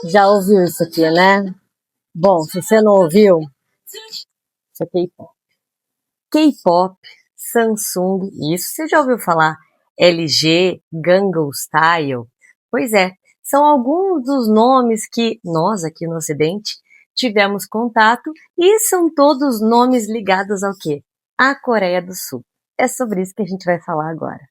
Já ouviu isso aqui, né? Bom, se você não ouviu, isso é K-pop. K-pop, Samsung, isso você já ouviu falar? LG, Gangnam Style? Pois é, são alguns dos nomes que nós aqui no Ocidente tivemos contato e são todos nomes ligados ao quê? À Coreia do Sul. É sobre isso que a gente vai falar agora.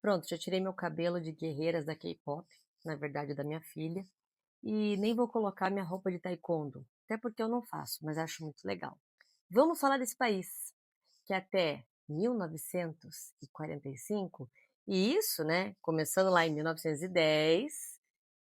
Pronto, já tirei meu cabelo de guerreiras da K-pop, na verdade da minha filha, e nem vou colocar minha roupa de taekwondo, até porque eu não faço, mas acho muito legal. Vamos falar desse país, que até 1945, e isso, né, começando lá em 1910,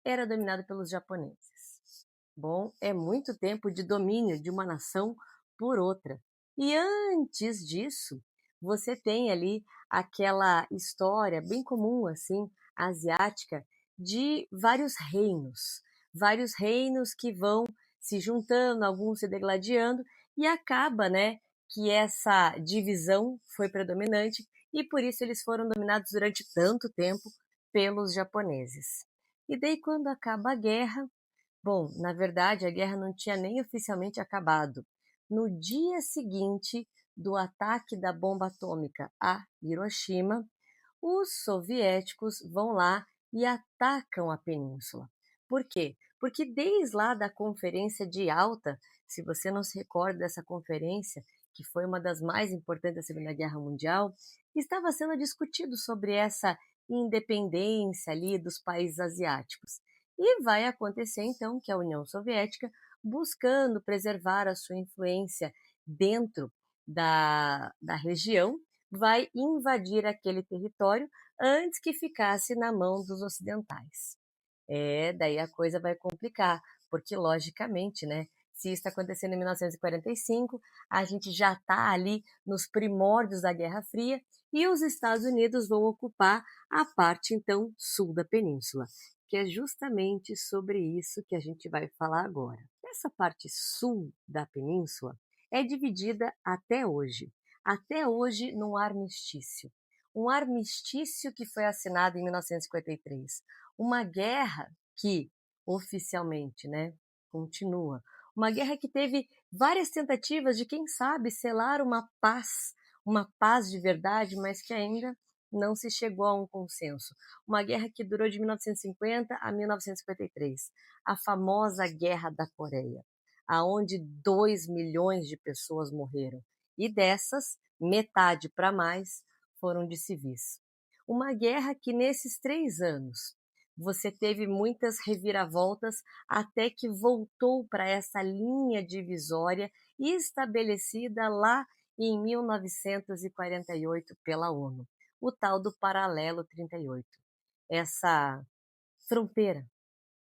era dominado pelos japoneses. Bom, é muito tempo de domínio de uma nação por outra. E antes disso, você tem ali aquela história bem comum, assim, asiática, de vários reinos que vão se juntando, alguns se degladiando, e acaba, né, que essa divisão foi predominante e por isso eles foram dominados durante tanto tempo pelos japoneses. E daí, quando acaba a guerra, bom, na verdade, a guerra não tinha nem oficialmente acabado. No dia seguinte do ataque da bomba atômica a Hiroshima, os soviéticos vão lá e atacam a península. Por quê? Porque desde lá da Conferência de Yalta, se você não se recorda dessa conferência, que foi uma das mais importantes da Segunda Guerra Mundial, estava sendo discutido sobre essa independência ali dos países asiáticos. E vai acontecer então que a União Soviética, buscando preservar a sua influência dentro da região, vai invadir aquele território antes que ficasse na mão dos ocidentais. Daí a coisa vai complicar, porque logicamente, né, se isso está acontecendo em 1945, a gente já está ali nos primórdios da Guerra Fria e os Estados Unidos vão ocupar a parte então sul da península, que é justamente sobre isso que a gente vai falar agora. Essa parte sul da península é dividida até hoje num armistício. Um armistício que foi assinado em 1953. Uma guerra que, oficialmente, né, continua. Uma guerra que teve várias tentativas de, quem sabe, selar uma paz de verdade, mas que ainda não se chegou a um consenso. Uma guerra que durou de 1950 a 1953, a famosa Guerra da Coreia, aonde 2 milhões de pessoas morreram. E dessas, metade para mais foram de civis. Uma guerra que nesses 3 anos você teve muitas reviravoltas até que voltou para essa linha divisória estabelecida lá em 1948 pela ONU, o tal do Paralelo 38. Essa fronteira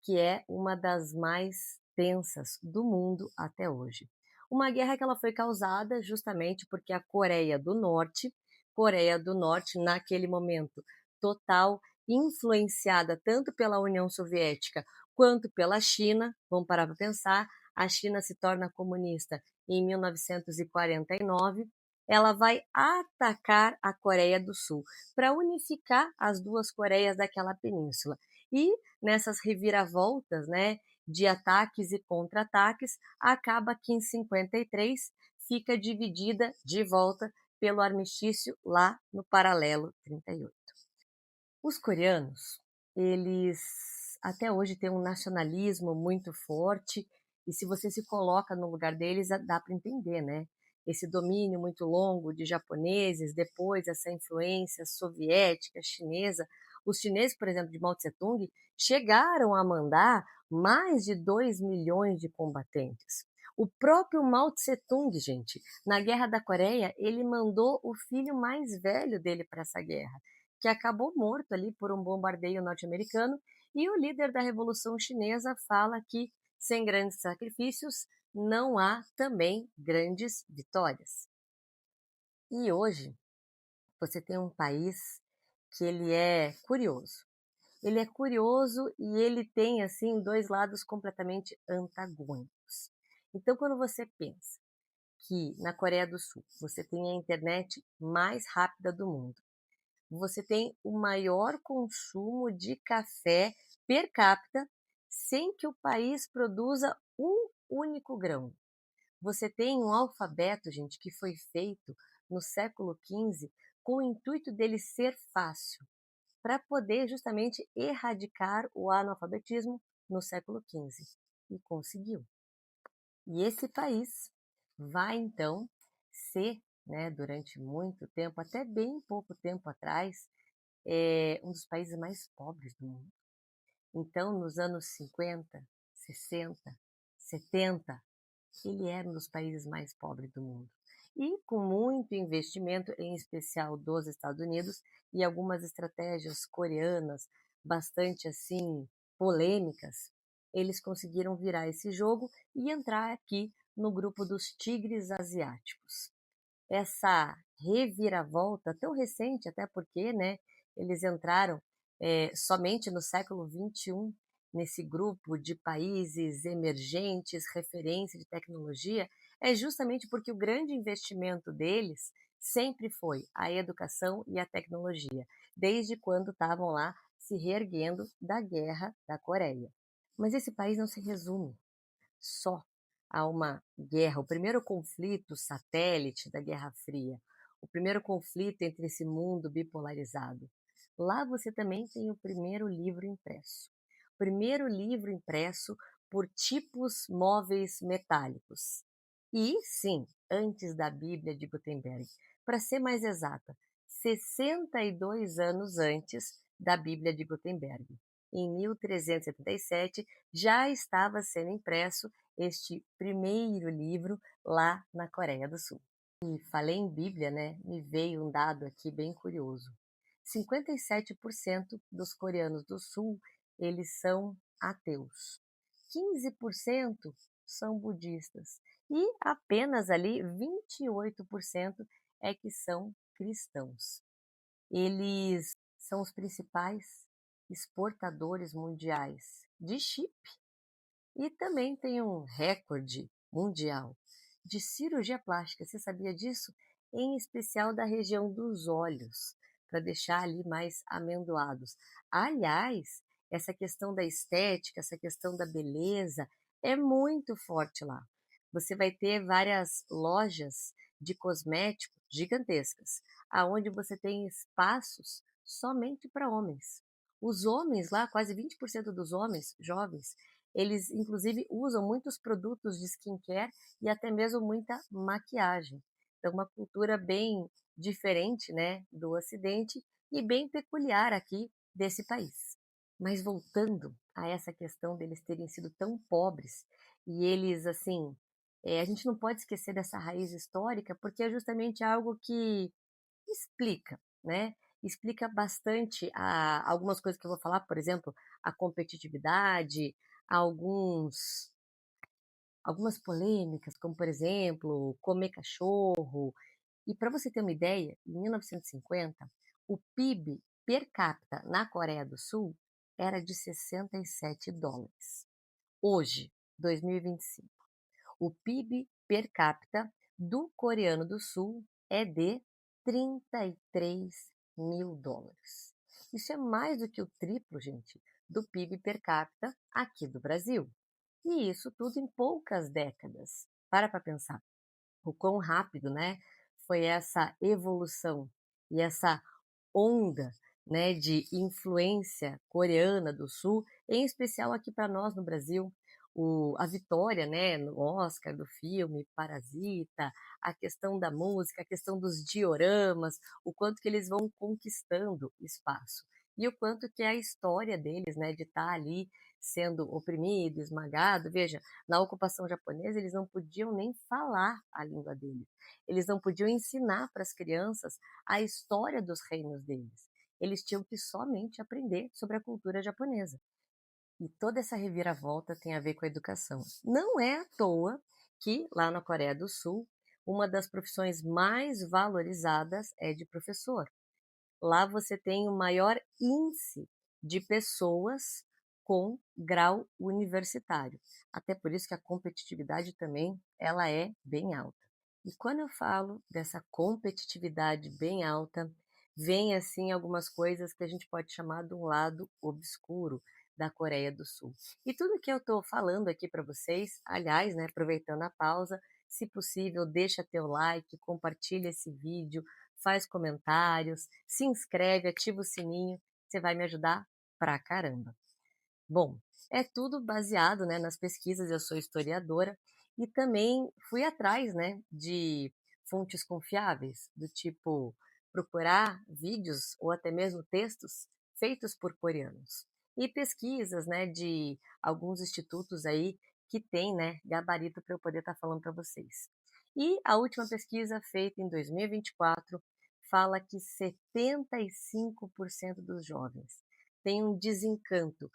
que é uma das mais tensas do mundo até hoje. Uma guerra que ela foi causada justamente porque a Coreia do Norte naquele momento total influenciada tanto pela União Soviética quanto pela China, vamos parar para pensar, a China se torna comunista em 1949, ela vai atacar a Coreia do Sul para unificar as duas Coreias daquela península. E nessas reviravoltas, né, de ataques e contra-ataques, acaba que em 53 fica dividida de volta pelo armistício lá no Paralelo 38. Os coreanos, eles até hoje têm um nacionalismo muito forte e se você se coloca no lugar deles, dá para entender, né? Esse domínio muito longo de japoneses, depois essa influência soviética, chinesa. Os chineses, por exemplo, de Mao Tse-tung, chegaram a mandar mais de 2 milhões de combatentes. O próprio Mao Tse-tung, gente, na Guerra da Coreia, ele mandou o filho mais velho dele para essa guerra, que acabou morto ali por um bombardeio norte-americano, e o líder da Revolução Chinesa fala que sem grandes sacrifícios não há também grandes vitórias. E hoje você tem um país que ele é curioso. Ele é curioso e ele tem assim dois lados completamente antagônicos. Então, quando você pensa que na Coreia do Sul você tem a internet mais rápida do mundo, você tem o maior consumo de café per capita sem que o país produza um único grão. Você tem um alfabeto, gente, que foi feito no século XV com o intuito dele ser fácil, para poder justamente erradicar o analfabetismo no século XV. E conseguiu. E esse país vai, então, ser, né, durante muito tempo, até bem pouco tempo atrás, um dos países mais pobres do mundo. Então, nos anos 50, 60, 70, ele era um dos países mais pobres do mundo. E com muito investimento, em especial dos Estados Unidos, e algumas estratégias coreanas bastante assim polêmicas, eles conseguiram virar esse jogo e entrar aqui no grupo dos tigres asiáticos. Essa reviravolta tão recente, até porque, né, eles entraram somente no século XXI nesse grupo de países emergentes, referência de tecnologia, é justamente porque o grande investimento deles sempre foi a educação e a tecnologia, desde quando estavam lá se reerguendo da guerra da Coreia. Mas esse país não se resume só a uma guerra, o primeiro conflito satélite da Guerra Fria, o primeiro conflito entre esse mundo bipolarizado. Lá você também tem o primeiro livro impresso. O primeiro livro impresso por tipos móveis metálicos. E, sim, antes da Bíblia de Gutenberg. Para ser mais exata, 62 anos antes da Bíblia de Gutenberg. Em 1377, já estava sendo impresso este primeiro livro lá na Coreia do Sul. E falei em Bíblia, né? Me veio um dado aqui bem curioso. 57% dos coreanos do Sul, eles são ateus. 15% são budistas. E apenas ali 28% é que são cristãos. Eles são os principais exportadores mundiais de chip e também tem um recorde mundial de cirurgia plástica. Você sabia disso? Em especial da região dos olhos, para deixar ali mais amendoados. Aliás, essa questão da estética, essa questão da beleza é muito forte lá. Você vai ter várias lojas de cosméticos gigantescas, aonde você tem espaços somente para homens. Os homens lá, quase 20% dos homens jovens, eles, inclusive, usam muitos produtos de skincare e até mesmo muita maquiagem. Então, uma cultura bem diferente, né, do Ocidente e bem peculiar aqui desse país. Mas voltando a essa questão deles terem sido tão pobres e eles, assim, a gente não pode esquecer dessa raiz histórica porque é justamente algo que explica, né? Explica bastante algumas coisas que eu vou falar, por exemplo, a competitividade, algumas polêmicas, como por exemplo, comer cachorro. E para você ter uma ideia, em 1950, o PIB per capita na Coreia do Sul era de 67 dólares. Hoje, 2025, o PIB per capita do coreano do Sul é de 33 mil dólares. Isso é mais do que o triplo, gente, do PIB per capita aqui do Brasil. E isso tudo em poucas décadas. Para pensar o quão rápido, né, foi essa evolução e essa onda, né, de influência coreana do Sul, em especial aqui para nós no Brasil. A vitória, né, no Oscar do filme Parasita, a questão da música, a questão dos dioramas, o quanto que eles vão conquistando espaço. E o quanto que é a história deles, né, de estar ali sendo oprimido, esmagado. Veja, na ocupação japonesa eles não podiam nem falar a língua deles. Eles não podiam ensinar para as crianças a história dos reinos deles. eles tinham que somente aprender sobre a cultura japonesa. E toda essa reviravolta tem a ver com a educação. Não é à toa que, lá na Coreia do Sul, uma das profissões mais valorizadas é de professor. Lá você tem o maior índice de pessoas com grau universitário. Até por isso que a competitividade também ela é bem alta. E quando eu falo dessa competitividade bem alta, vem assim algumas coisas que a gente pode chamar de um lado obscuro da Coreia do Sul. E tudo que eu estou falando aqui para vocês, aliás, né, aproveitando a pausa, se possível, deixa teu like, compartilha esse vídeo, faz comentários, se inscreve, ativa o sininho, você vai me ajudar pra caramba. Bom, é tudo baseado, né, nas pesquisas, eu sou historiadora e também fui atrás, né, de fontes confiáveis, do tipo procurar vídeos ou até mesmo textos feitos por coreanos. E pesquisas, né, de alguns institutos aí que tem, né, gabarito para eu poder estar falando para vocês. E a última pesquisa feita em 2024 fala que 75% dos jovens têm um desencanto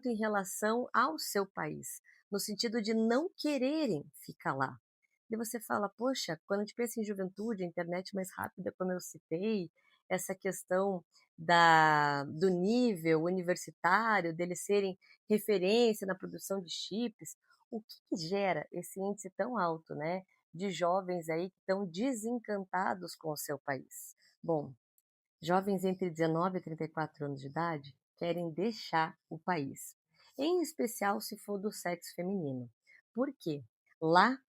em relação ao seu país, no sentido de não quererem ficar lá. E você fala, poxa, quando a gente pensa em juventude, a internet mais rápida, como eu citei, essa questão do nível universitário, deles serem referência na produção de chips, o que gera esse índice tão alto, né, de jovens aí que estão desencantados com o seu país? Bom, jovens entre 19 e 34 anos de idade querem deixar o país, em especial se for do sexo feminino. Por quê? Lá,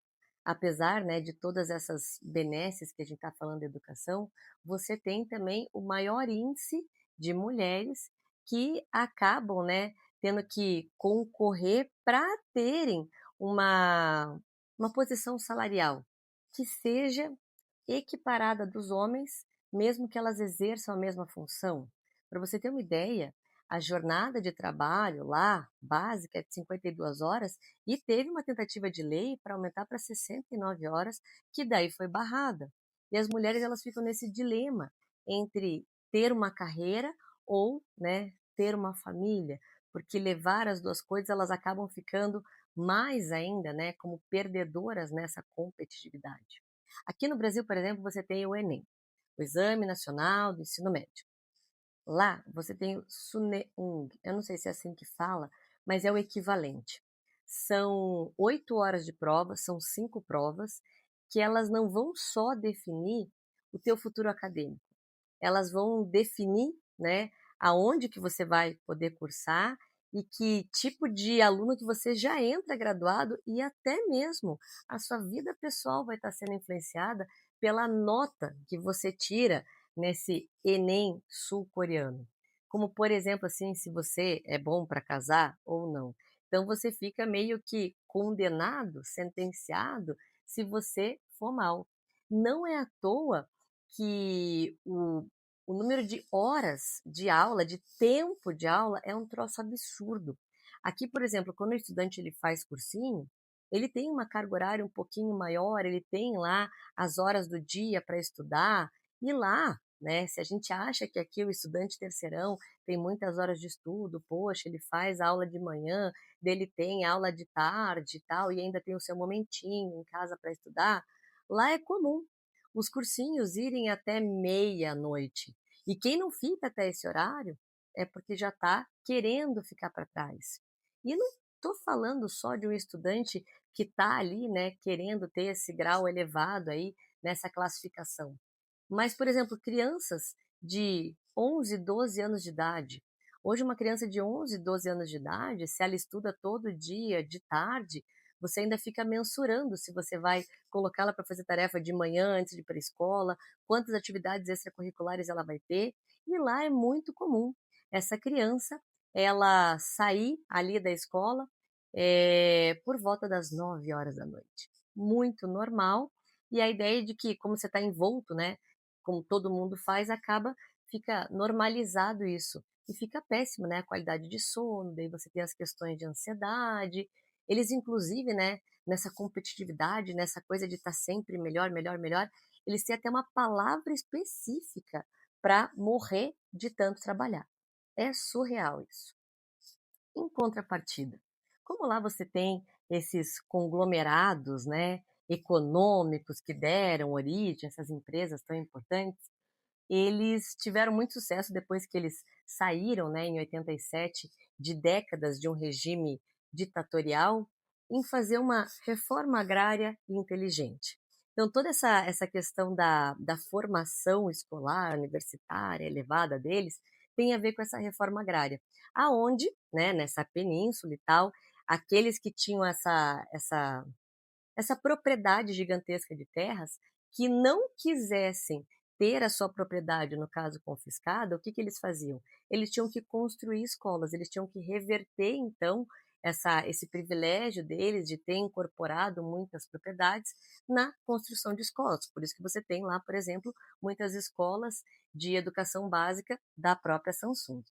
apesar, né, de todas essas benesses que a gente está falando de educação, você tem também o maior índice de mulheres que acabam, né, tendo que concorrer para terem uma posição salarial que seja equiparada dos homens, mesmo que elas exerçam a mesma função. Para você ter uma ideia, a jornada de trabalho lá, básica, é de 52 horas, e teve uma tentativa de lei para aumentar para 69 horas, que daí foi barrada. E as mulheres elas ficam nesse dilema entre ter uma carreira ou, né, ter uma família, porque levar as duas coisas elas acabam ficando mais ainda, né, como perdedoras nessa competitividade. Aqui no Brasil, por exemplo, você tem o Enem, o Exame Nacional do Ensino Médio. Lá você tem o Suneung, eu não sei se é assim que fala, mas é o equivalente. São 8 horas de prova, são 5 provas, que elas não vão só definir o teu futuro acadêmico, elas vão definir, né, aonde que você vai poder cursar e que tipo de aluno que você já entra graduado e até mesmo a sua vida pessoal vai estar sendo influenciada pela nota que você tira nesse Enem sul-coreano. Como, por exemplo, assim, se você é bom para casar ou não. Então você fica meio que condenado, sentenciado, se você for mal. Não é à toa que o número de horas de aula, de tempo de aula, é um troço absurdo. Aqui, por exemplo, quando o estudante ele faz cursinho, ele tem uma carga horária um pouquinho maior, ele tem lá as horas do dia para estudar, e lá, né, se a gente acha que aqui o estudante terceirão tem muitas horas de estudo, poxa, ele faz aula de manhã, dele tem aula de tarde e tal, e ainda tem o seu momentinho em casa para estudar, lá é comum os cursinhos irem até meia-noite. E quem não fica até esse horário é porque já está querendo ficar para trás. E não estou falando só de um estudante que está ali, né, querendo ter esse grau elevado aí nessa classificação. Mas, por exemplo, crianças de 11, 12 anos de idade. Hoje, uma criança de 11, 12 anos de idade, se ela estuda todo dia, de tarde, você ainda fica mensurando se você vai colocá-la para fazer tarefa de manhã antes de ir para a escola, quantas atividades extracurriculares ela vai ter. E lá é muito comum essa criança ela sair ali da escola por volta das 9 horas da noite. Muito normal. E a ideia de que, como você está envolto, né, como todo mundo faz, fica normalizado isso. E fica péssimo, né, a qualidade de sono, daí você tem as questões de ansiedade. Eles, inclusive, né, nessa competitividade, nessa coisa de estar sempre melhor, melhor, melhor, eles têm até uma palavra específica para morrer de tanto trabalhar. É surreal isso. Em contrapartida, como lá você tem esses conglomerados, né, econômicos que deram origem a essas empresas tão importantes, eles tiveram muito sucesso depois que eles saíram, né, em 87, de décadas de um regime ditatorial, em fazer uma reforma agrária inteligente. Então, toda essa questão da formação escolar, universitária, elevada deles, tem a ver com essa reforma agrária. Aonde, né, nessa península e tal, aqueles que tinham essa propriedade gigantesca de terras, que não quisessem ter a sua propriedade, no caso confiscada, o que, que eles faziam? Eles tinham que construir escolas, eles tinham que reverter, então, esse privilégio deles de ter incorporado muitas propriedades na construção de escolas. Por isso que você tem lá, por exemplo, muitas escolas de educação básica da própria Samsung.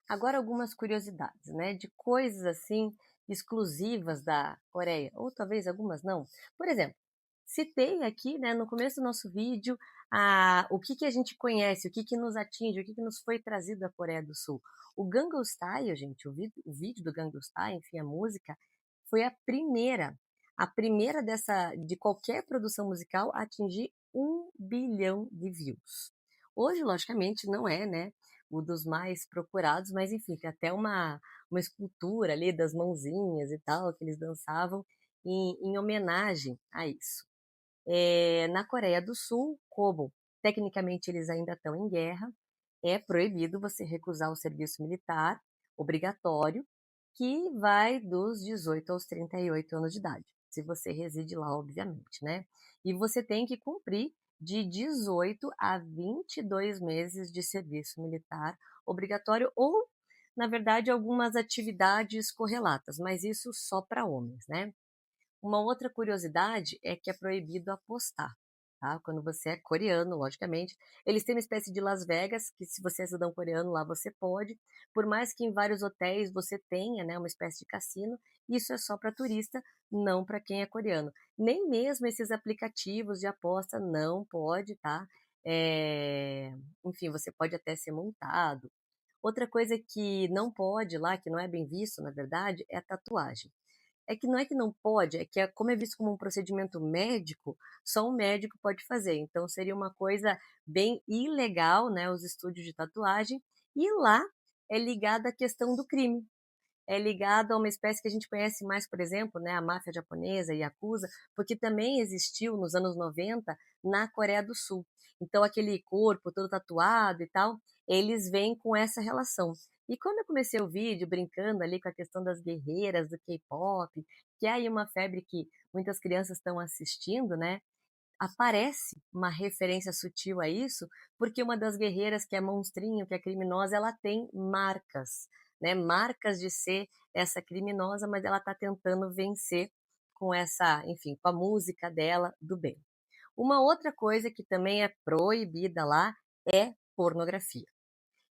Agora algumas curiosidades, né, de coisas assim exclusivas da Coreia, ou talvez algumas não. Por exemplo, citei aqui, né, no começo do nosso vídeo, o que que a gente conhece, o que que nos atinge, o que que nos foi trazido da Coreia do Sul. O Gangnam Style, gente, o vídeo do Gangnam Style, enfim, a música, foi a primeira de qualquer produção musical a atingir 1 bilhão de views. Hoje, logicamente, não é, né, o dos mais procurados, mas enfim, tem até uma escultura ali das mãozinhas e tal, que eles dançavam em homenagem a isso. Na Coreia do Sul, como tecnicamente eles ainda estão em guerra, é proibido você recusar o serviço militar obrigatório, que vai dos 18 aos 38 anos de idade, se você reside lá, obviamente, né? E você tem que cumprir de 18 a 22 meses de serviço militar obrigatório ou, na verdade, algumas atividades correlatas, mas isso só para homens, né? Uma outra curiosidade é que é proibido apostar, tá? Quando você é coreano, logicamente. Eles têm uma espécie de Las Vegas, que se você é cidadão coreano, lá você pode. Por mais que em vários hotéis você tenha, né, uma espécie de cassino, isso é só para turista, não para quem é coreano. Nem mesmo esses aplicativos de aposta não pode, tá? Enfim, você pode até ser multado. Outra coisa que não pode lá, que não é bem visto, na verdade, é a tatuagem. É que não é que não pode, é que como é visto como um procedimento médico, só um médico pode fazer. Então seria uma coisa bem ilegal, né, os estúdios de tatuagem. E lá é ligada à questão do crime. É ligado a uma espécie que a gente conhece mais, por exemplo, né, a máfia japonesa, Yakuza, porque também existiu nos anos 90 na Coreia do Sul. Então aquele corpo todo tatuado e tal, eles vêm com essa relação. E quando eu comecei o vídeo brincando ali com a questão das guerreiras do K-pop, que é aí uma febre que muitas crianças estão assistindo, né? Aparece uma referência sutil a isso, porque uma das guerreiras que é monstrinho, que é criminosa, ela tem marcas, né? Marcas de ser essa criminosa, mas ela está tentando vencer com enfim, com a música dela do bem. Uma outra coisa que também é proibida lá é pornografia.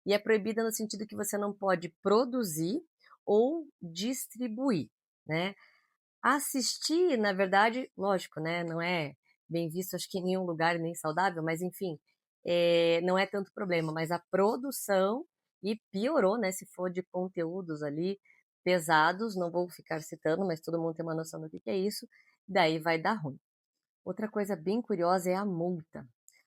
E é proibida no sentido que você não pode produzir ou distribuir, né? Assistir, na verdade, lógico, né, não é bem visto, acho que em nenhum lugar nem saudável, mas enfim, não é tanto problema, mas a produção, e piorou, né, se for de conteúdos ali pesados, não vou ficar citando, mas todo mundo tem uma noção do que é isso, daí vai dar ruim. Outra coisa bem curiosa é a multa.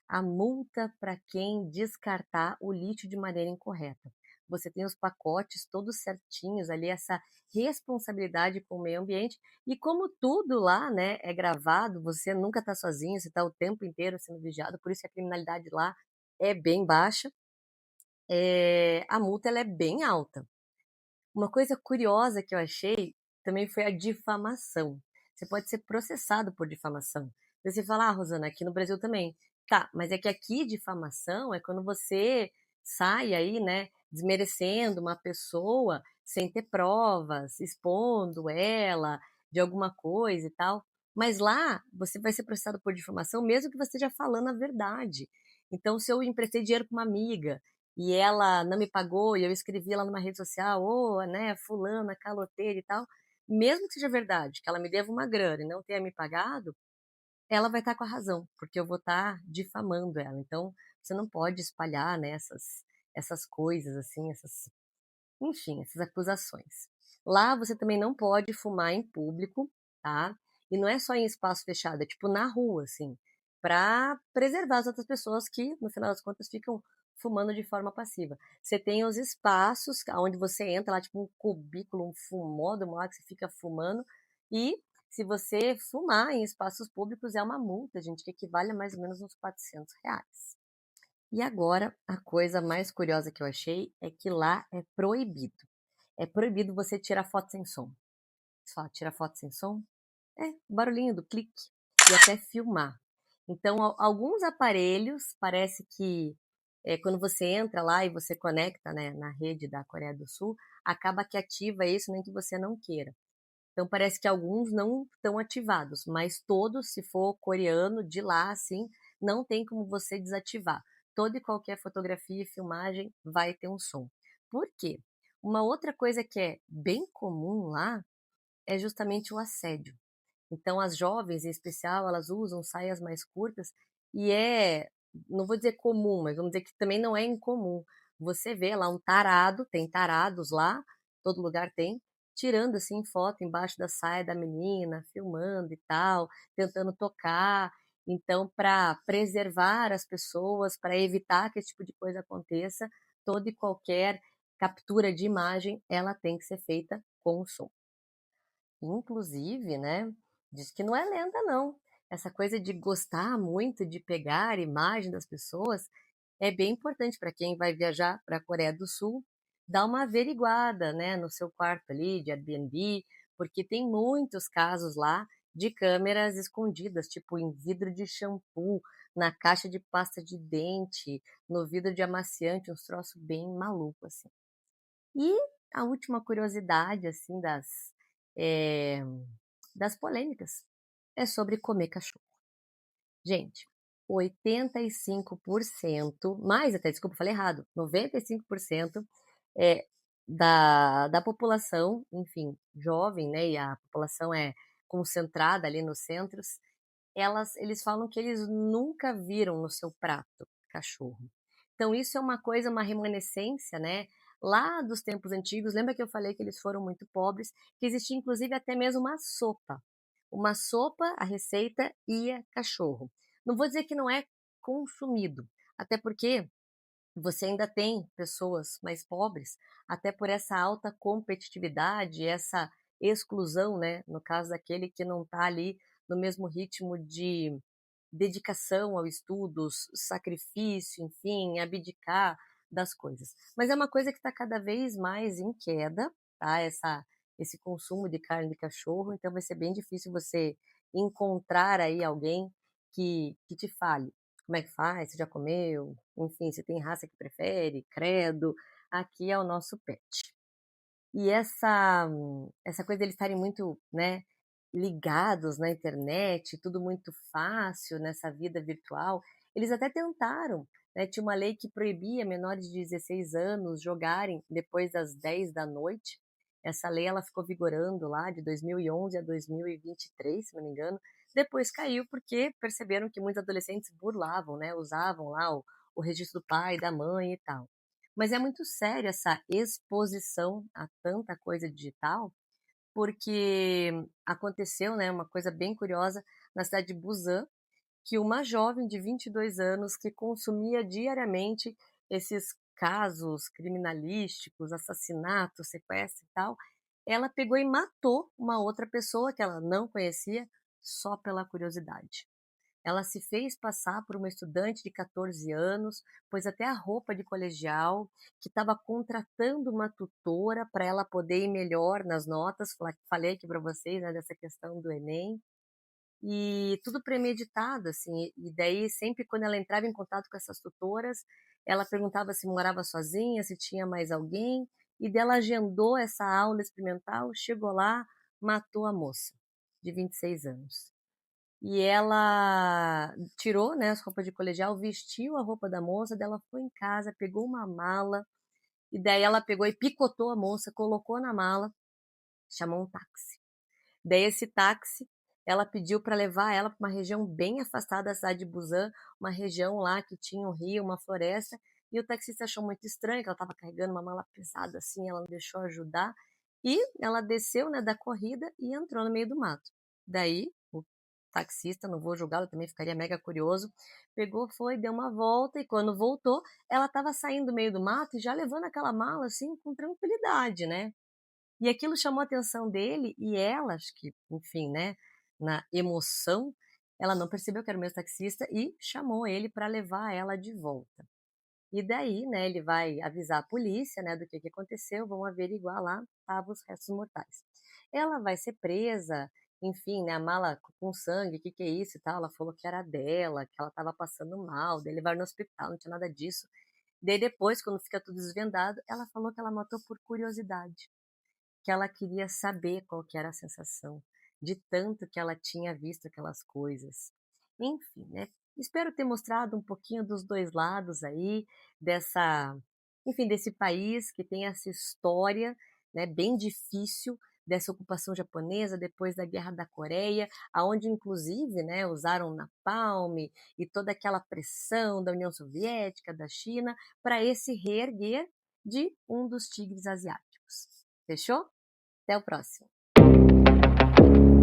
A multa para quem descartar o lixo de maneira incorreta. Você tem os pacotes todos certinhos ali, essa responsabilidade com o meio ambiente. E como tudo lá, né, é gravado, você nunca está sozinho, você está o tempo inteiro sendo vigiado, por isso que a criminalidade lá é bem baixa. A multa ela é bem alta. Uma coisa curiosa que eu achei também foi a difamação. Você pode ser processado por difamação. Você fala, Rosana, aqui no Brasil também. Tá, mas é que aqui difamação é quando você sai aí, né, desmerecendo uma pessoa sem ter provas, expondo ela de alguma coisa e tal. Mas lá você vai ser processado por difamação mesmo que você esteja falando a verdade. Então, se eu emprestei dinheiro para uma amiga e ela não me pagou, e eu escrevi lá numa rede social, né, fulana, caloteira e tal, mesmo que seja verdade, que ela me deva uma grana e não tenha me pagado, ela vai estar com a razão, porque eu vou estar difamando ela. Então, você não pode espalhar, né, essas coisas, assim, enfim, essas acusações. Lá você também não pode fumar em público, tá? E não é só em espaço fechado, é tipo na rua, assim, para preservar as outras pessoas que, no final das contas, ficam fumando de forma passiva. Você tem os espaços onde você entra lá, tipo um cubículo, um fumódromo lá que você fica fumando, e se você fumar em espaços públicos é uma multa, gente, que equivale a mais ou menos uns R$ 400. E agora, a coisa mais curiosa que eu achei é que lá é proibido. É proibido você tirar foto sem som. Você fala, tira foto sem som? É, o barulhinho do clique. E até filmar. Então, alguns aparelhos, parece que quando você entra lá e você conecta, né, na rede da Coreia do Sul, acaba que ativa isso nem que você não queira. Então parece que alguns não estão ativados, mas todos, se for coreano de lá, assim, não tem como você desativar. Toda e qualquer fotografia e filmagem vai ter um som. Por quê? Uma outra coisa que é bem comum lá é justamente o assédio. Então as jovens, em especial, elas usam saias mais curtas e não vou dizer comum, mas vamos dizer que também não é incomum. Você vê lá um tarado, tem tarados lá, todo lugar tem, tirando assim foto embaixo da saia da menina, filmando e tal, tentando tocar. Então, para preservar as pessoas, para evitar que esse tipo de coisa aconteça, toda e qualquer captura de imagem, ela tem que ser feita com som. Inclusive, né, diz que não é lenda não. Essa coisa de gostar muito de pegar imagem das pessoas é bem importante para quem vai viajar para a Coreia do Sul, dar uma averiguada, né, no seu quarto ali de Airbnb, porque tem muitos casos lá de câmeras escondidas, tipo em vidro de shampoo, na caixa de pasta de dente, no vidro de amaciante, uns troços bem malucos assim. E a última curiosidade assim eh, das polêmicas é sobre comer cachorro. Gente, 85%, mais até, desculpa, falei errado, 95% é, da população, enfim, jovem, né, e a população é concentrada ali nos centros, eles falam que eles nunca viram no seu prato cachorro. Então isso é uma coisa, uma remanescência, né? Lá dos tempos antigos, lembra que eu falei que eles foram muito pobres, que existia inclusive até mesmo uma sopa. Uma sopa, a receita ia cachorro. Não vou dizer que não é consumido, até porque você ainda tem pessoas mais pobres, até por essa alta competitividade, essa exclusão, né? No caso daquele que não está ali no mesmo ritmo de dedicação ao estudo, sacrifício, enfim, abdicar das coisas. Mas é uma coisa que está cada vez mais em queda, tá? Esse consumo de carne de cachorro, então vai ser bem difícil você encontrar aí alguém que te fale como é que faz, você já comeu, enfim, se tem raça que prefere, credo, aqui é o nosso pet. E essa coisa deles estarem muito, né, ligados na internet, tudo muito fácil nessa vida virtual, eles até tentaram, né, tinha uma lei que proibia menores de 16 anos jogarem depois das 10 da noite. Essa lei ela ficou vigorando lá de 2011 a 2023, se não me engano. Depois caiu porque perceberam que muitos adolescentes burlavam, né, usavam lá o registro do pai, da mãe e tal. Mas é muito sério essa exposição a tanta coisa digital, porque aconteceu, né, uma coisa bem curiosa na cidade de Busan, que uma jovem de 22 anos que consumia diariamente esses casos criminalísticos, assassinatos, sequestro e tal, ela pegou e matou uma outra pessoa que ela não conhecia só pela curiosidade. Ela se fez passar por uma estudante de 14 anos, pôs até a roupa de colegial, que estava contratando uma tutora para ela poder ir melhor nas notas. Falei aqui para vocês, né, dessa questão do Enem. E tudo premeditado, assim. E daí, sempre quando ela entrava em contato com essas tutoras, ela perguntava se morava sozinha, se tinha mais alguém. E dela agendou essa aula experimental, chegou lá, matou a moça, de 26 anos. E ela tirou, né, as roupas de colegial, vestiu a roupa da moça, dela foi em casa, pegou uma mala, e daí ela pegou e picotou a moça, colocou na mala, chamou um táxi. Daí esse táxi ela pediu para levar ela para uma região bem afastada da cidade de Busan, uma região lá que tinha um rio, uma floresta, e o taxista achou muito estranho que ela estava carregando uma mala pesada assim, ela não deixou ajudar, e ela desceu, né, da corrida e entrou no meio do mato. Daí, o taxista, não vou julgá-lo, também ficaria mega curioso, pegou, foi, deu uma volta, e quando voltou, ela estava saindo do meio do mato e já levando aquela mala, assim, com tranquilidade, né? E aquilo chamou a atenção dele e ela, acho que, enfim, né, na emoção, ela não percebeu que era o mesmo taxista e chamou ele para levar ela de volta. E daí, né, ele vai avisar a polícia, né, do que aconteceu, vão averiguar lá, estavam os restos mortais. Ela vai ser presa, enfim, né, a mala com sangue, o que é isso e tal, ela falou que era dela, que ela estava passando mal, daí levaram no hospital, não tinha nada disso. Daí depois, quando fica tudo desvendado, ela falou que ela matou por curiosidade, que ela queria saber qual que era a sensação, de tanto que ela tinha visto aquelas coisas. Enfim, né? Espero ter mostrado um pouquinho dos dois lados aí, dessa, enfim, desse país que tem essa história, né, bem difícil dessa ocupação japonesa depois da Guerra da Coreia, aonde inclusive, né, usaram napalm e toda aquela pressão da União Soviética, da China, para esse reerguer de um dos tigres asiáticos. Fechou? Até o próximo.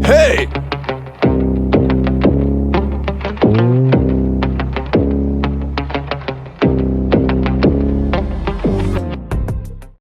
Hey!